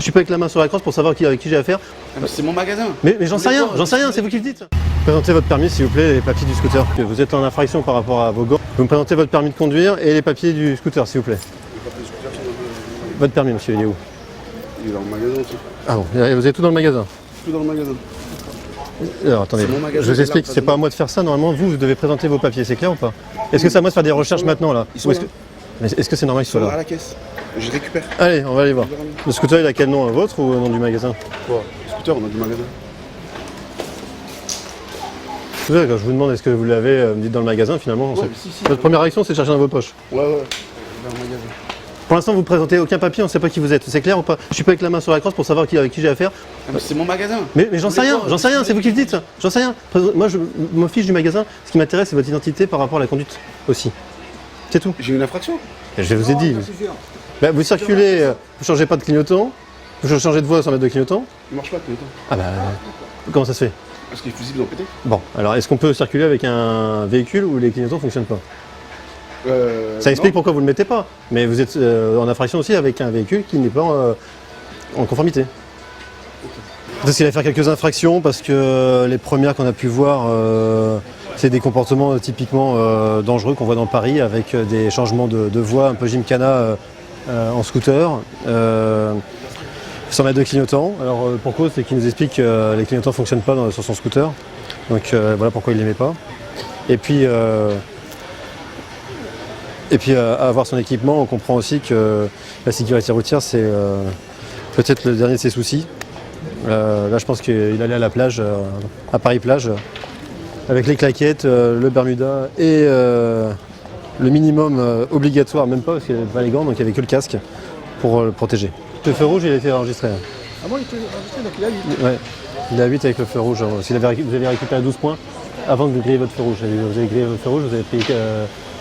suis pas avec la main sur la crosse pour savoir avec qui j'ai affaire. C'est mon magasin. Mais j'en sais rien, c'est vous qui le dites. Présentez votre permis s'il vous plaît, les papiers du scooter. Vous êtes en infraction par rapport à vos gants. Vous me présentez votre permis de conduire et les papiers du scooter s'il vous plaît. Votre permis monsieur, il est où? Il est dans le magasin aussi. Ah bon, vous avez tout dans le magasin? Tout dans le magasin. Alors attendez, je vous explique, c'est pas à moi de faire ça, normalement vous devez présenter vos papiers, c'est clair ou pas? Est-ce que c'est à moi de faire des recherches maintenant là? Est-ce que c'est normal qu'ils soient là? À la caisse. Je récupère. Allez, on va aller voir. Le scooter il a quel nom, vôtre ou au nom du magasin? Quoi? Le scooter, on a du magasin. Quand je vous demande est-ce que vous l'avez, me dites dans le magasin finalement. Si. Votre première réaction c'est de chercher dans vos poches. Ouais. Dans le magasin. Pour l'instant vous présentez aucun papier, on ne sait pas qui vous êtes, c'est clair ou pas? Je suis pas avec la main sur la crosse pour savoir avec qui j'ai affaire. C'est mon magasin. Mais j'en sais rien, c'est vous qui le dites. J'en sais rien. Moi je me fiche du magasin, ce qui m'intéresse c'est votre identité par rapport à la conduite aussi. C'est tout. J'ai une infraction. Je vous ai dit. Vous circulez, vous changez pas de clignotant, vous changez de voie sans mettre de clignotant. Il marche pas le clignotant. Ah bah comment ça se fait? Parce que les fusibles ont pété. Bon, alors est-ce qu'on peut circuler avec un véhicule où les clignotants ne fonctionnent pas? Ça explique pourquoi vous ne le mettez pas, mais vous êtes en infraction aussi avec un véhicule qui n'est pas en conformité. Peut-être qu'il va faire quelques infractions parce que les premières qu'on a pu voir, c'est des comportements typiquement dangereux qu'on voit dans Paris avec des changements de voie un peu gymkhana en scooter. Sans mettre de clignotant. Alors pour cause, c'est qu'il nous explique que les clignotants ne fonctionnent pas sur son scooter. Donc voilà pourquoi il ne les met pas. Et puis à avoir son équipement, on comprend aussi que la sécurité routière, c'est peut-être le dernier de ses soucis. Là, je pense qu'il allait à la plage, à Paris-Plage, avec les claquettes, le Bermuda et le minimum obligatoire, même pas parce qu'il n'y avait pas les gants, donc il n'y avait que le casque pour le protéger. Le feu rouge, il a été enregistré. Ah bon, il était enregistré, donc il a 8. Ouais, il a 8 avec le feu rouge. Vous avez récupéré 12 points avant que vous grillez votre feu rouge. Vous avez grillé votre feu rouge, vous avez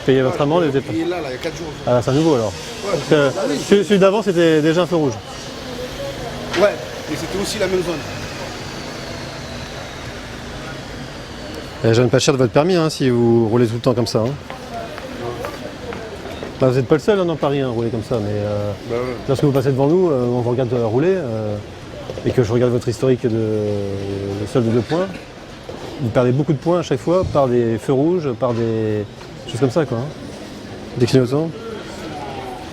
payé votre amende. Il est là, il y a 4 jours. Ah, c'est un nouveau alors. Ouais, celui d'avant, c'était déjà un feu rouge. Ouais, et c'était aussi la même zone. Je ne pas cher de votre permis si vous roulez tout le temps comme ça. Vous n'êtes pas le seul dans Paris à rouler comme ça, mais lorsque vous passez devant nous, on vous regarde rouler et que je regarde votre historique de solde de points, vous perdez beaucoup de points à chaque fois par des feux rouges, par des choses comme ça, quoi. Des clignotants.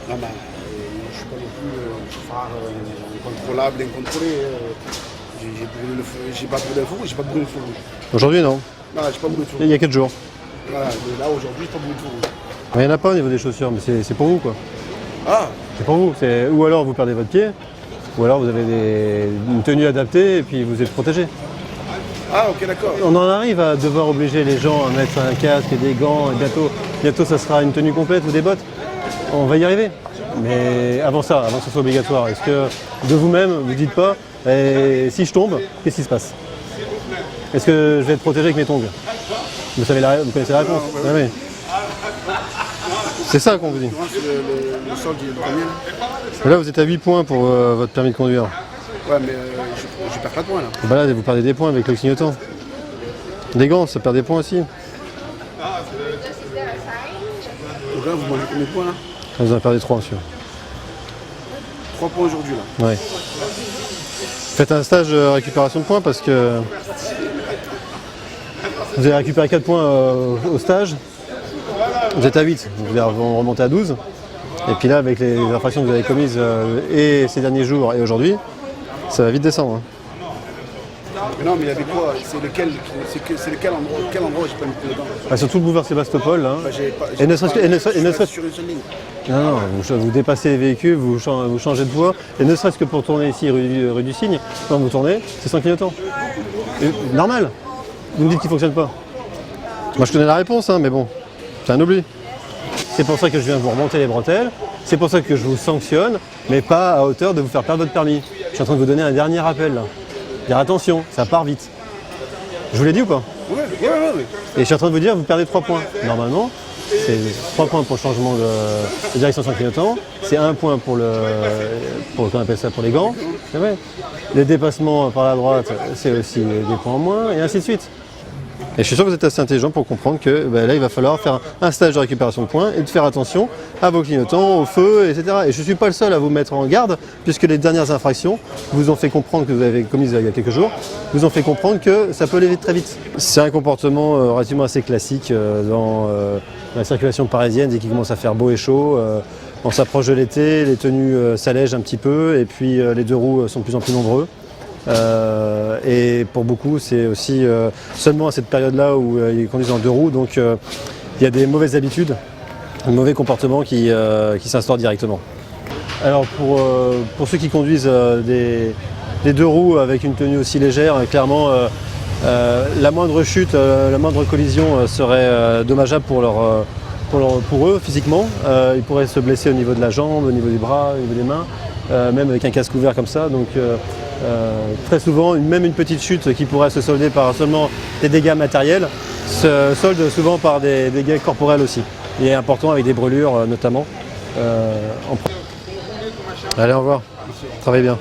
Non, mais je ne suis pas non plus chauffard incontrôlable, incontrôlé. J'ai pas brûlé le feu rouge, j'ai pas brûlé le feu rouge. Aujourd'hui, non. Non, j'ai pas brûlé le feu rouge. Il y a 4 jours. Voilà, mais là aujourd'hui, j'ai pas brûlé le feu rouge. Il n'y en a pas au niveau des chaussures, mais c'est pour vous, quoi. Ah. C'est pour vous. Ou alors vous perdez votre pied, ou alors vous avez une tenue adaptée et puis vous êtes protégé. Ah, ok, d'accord. On en arrive à devoir obliger les gens à mettre un casque et des gants, et bientôt ça sera une tenue complète ou des bottes. On va y arriver. Mais avant que ce soit obligatoire, est-ce que de vous-même, vous ne dites pas, si je tombe, qu'est-ce qui se passe? Est-ce que je vais être protégé avec mes tongs? Vous connaissez la réponse? Ah, oui. C'est ça qu'on vous dit. Le solde, il est de combien? Là, vous êtes à 8 points pour votre permis de conduire. Ouais, mais je perds pas de points là. Là, vous perdez des points avec le clignotant. Des gants, ça perd des points aussi. Donc là, vous mangez combien de points là? Vous en perdez 3, monsieur. 3 points aujourd'hui là. Ouais. Faites un stage de récupération de points parce que vous avez récupéré 4 points au stage. Vous êtes à 8, vous allez remonter à 12. Et puis là, avec les infractions que vous avez commises et ces derniers jours et aujourd'hui, ça va vite descendre. Mais non, mais il y avait quoi? C'est lequel endroit, quel endroit j'ai pas mis dedans? Surtout le boulevard Sébastopol. Et ne serait-ce sur une seule ligne. Non, vous dépassez les véhicules, vous changez de voie. Et ne serait-ce que pour tourner ici, rue du Cygne, quand vous tournez, c'est sans clignotant. Normal. Vous me dites qu'il ne fonctionne pas. Moi, je connais la réponse, mais bon. C'est un oubli. C'est pour ça que je viens vous remonter les bretelles, c'est pour ça que je vous sanctionne, mais pas à hauteur de vous faire perdre votre permis. Je suis en train de vous donner un dernier rappel là. Dire attention, ça part vite. Je vous l'ai dit ou pas? Ouais. Et je suis en train de vous dire, vous perdez 3 points. Normalement, c'est 3 points pour le changement de direction sans clignotant, c'est 1 point pour qu'on appelle ça pour les gants. Les dépassements par la droite, c'est aussi des points en moins, et ainsi de suite. Et je suis sûr que vous êtes assez intelligent pour comprendre que là, il va falloir faire un stage de récupération de points et de faire attention à vos clignotants, au feu, etc. Et je ne suis pas le seul à vous mettre en garde, puisque les dernières infractions vous ont fait comprendre que vous avez commises il y a quelques jours, vous ont fait comprendre que ça peut aller très vite. C'est un comportement relativement assez classique dans la circulation parisienne, dès qu'il commence à faire beau et chaud. On s'approche de l'été, les tenues s'allègent un petit peu, et puis les deux roues sont de plus en plus nombreux. Et pour beaucoup, c'est aussi seulement à cette période-là où ils conduisent en deux roues, donc il y a des mauvaises habitudes, des mauvais comportements qui s'instaurent directement. Alors pour ceux qui conduisent des deux roues avec une tenue aussi légère, clairement la moindre chute, la moindre collision serait dommageable pour eux physiquement. Ils pourraient se blesser au niveau de la jambe, au niveau du bras, au niveau des mains, même avec un casque ouvert comme ça. Donc, très souvent, même une petite chute qui pourrait se solder par seulement des dégâts matériels se solde souvent par des dégâts corporels aussi. Il est important avec des brûlures notamment. Allez, au revoir. Travaillez bien.